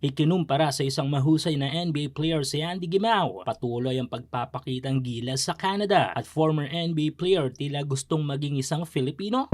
Ikinumpara sa isang mahusay na NBA player si Andy Gimao. Patuloy ang pagpapakitang gilas sa Canada at former NBA player tila gustong maging isang Filipino.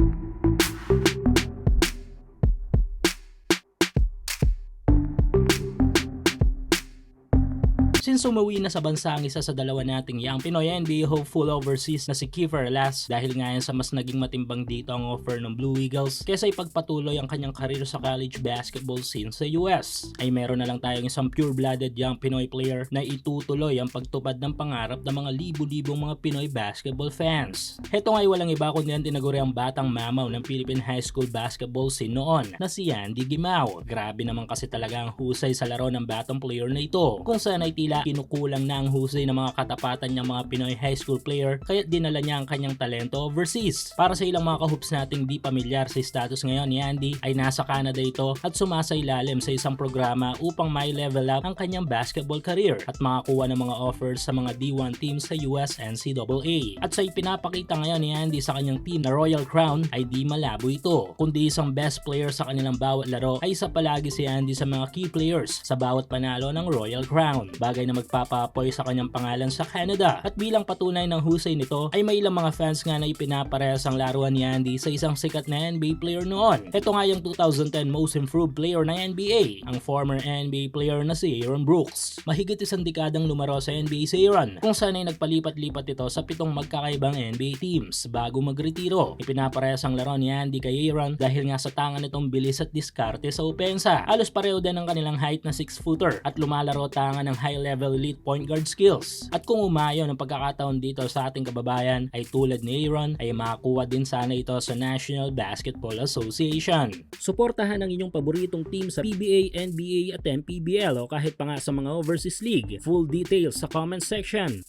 Since umuwi na sa bansa ang isa sa dalawa nating young Pinoy NBA hopeful overseas na si Kiefer Alas dahil nga yan sa mas naging matimbang dito ang offer ng Blue Eagles kesa ipagpatuloy ang kanyang karir sa college basketball scene sa US, ay meron na lang tayong isang pure-blooded young Pinoy player na itutuloy ang pagtupad ng pangarap ng mga libu-libong mga Pinoy basketball fans. Heto nga ay walang iba kundi ang tinaguri ang batang mamaw ng Philippine high school basketball scene noon na si Andy Gimao. Grabe naman kasi talaga ang husay sa laro ng batang player na ito, kung saan ay tila kinukulang na ang husay ng mga katapatan niyang mga Pinoy high school player kaya dinala niya ang kanyang talento overseas. Para sa ilang mga kahoops nating di pamilyar sa status ngayon ni Andy, ay nasa Canada ito at sumasailalim sa isang programa upang may level up ang kanyang basketball career at makakuha ng mga offers sa mga D1 teams sa US NCAA. At sa ipinapakita ngayon ni Andy sa kanyang team na Royal Crown ay di malabo ito, kundi isang best player sa kanilang bawat laro ay isa palagi si Andy sa mga key players sa bawat panalo ng Royal Crown, bagay na magpapapoy sa kanyang pangalan sa Canada. At bilang patunay ng husay nito ay may ilang mga fans nga na ipinaparehas ang laruan ni Andy sa isang sikat na NBA player noon. Ito nga yung 2010 Most Improved Player ng NBA, ang former NBA player na si Aaron Brooks. Mahigit isang dekadang lumaro sa NBA si Aaron, kung saan ay nagpalipat-lipat ito sa 7 magkakaibang NBA teams bago magretiro. Ipinaparehas ang laro ni Andy kay Aaron dahil nga sa tangan nitong bilis at diskarte sa opensa. Halos pareho din ang kanilang height na 6-footer at lumalaro tangan ng high-level elite point guard skills. At kung umayo ng pagkakataon dito sa ating kababayan ay tulad ni Aaron ay makakuha din sana ito sa National Basketball Association. Suportahan ang inyong paboritong team sa PBA, NBA at MPBL o kahit pa nga sa mga overseas league. Full details sa comment section.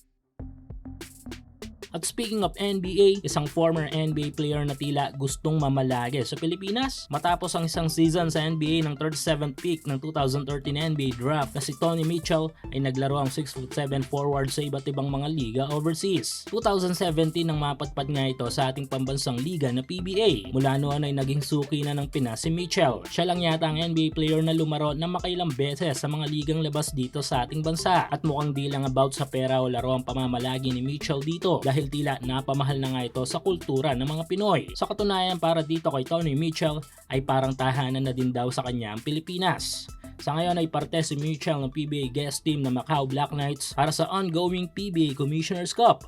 At speaking of NBA, isang former NBA player na tila gustong mamalagi sa Pilipinas. Matapos ang isang season sa NBA ng 37th pick ng 2013 NBA draft na si Tony Mitchell ay naglaro ang 6'7" forward sa iba't ibang mga liga overseas. 2017 nang mapatpad nga ito sa ating pambansang liga na PBA. Mula noon ay naging suki na ng Pinas si Mitchell. Siya lang yata ang NBA player na lumaro na makailang beses sa mga ligang labas dito sa ating bansa. At mukhang di lang about sa pera o laro ang pamamalagi ni Mitchell dito dahil tila napamahal na nga ito sa kultura ng mga Pinoy. Sa katunayan, para dito kay Tony Mitchell ay parang tahanan na din daw sa kanya ang Pilipinas. Sa ngayon ay parte si Mitchell ng PBA guest team na Macau Black Knights para sa ongoing PBA Commissioner's Cup.